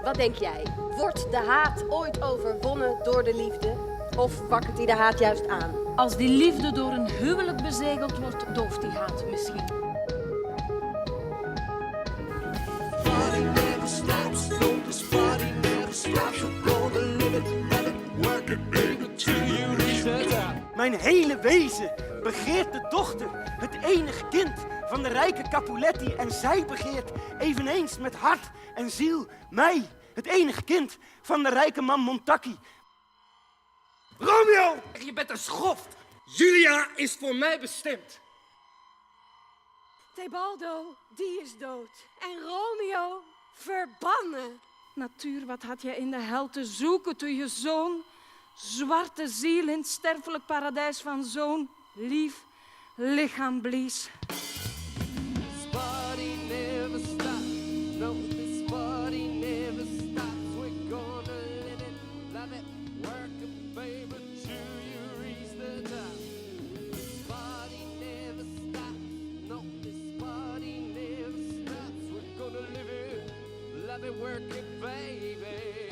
Wat denk jij? Wordt de haat ooit overwonnen door de liefde? Of wakkert die de haat juist aan? Als die liefde door een huwelijk bezegeld wordt, dooft die haat misschien. Mijn hele wezen begeert de dochter, het enige kind van de rijke Capuletti. En zij begeert eveneens met hart en ziel mij, het enige kind van de rijke man Montacchi. Romeo, je bent een schoft. Julia is voor mij bestemd. Thebaldo, die is dood. En Romeo, verbannen. Natuur, wat had je in de hel te zoeken toen je zo'n zwarte ziel in het sterfelijk paradijs van zo'n lief lichaam blies? Work it, baby.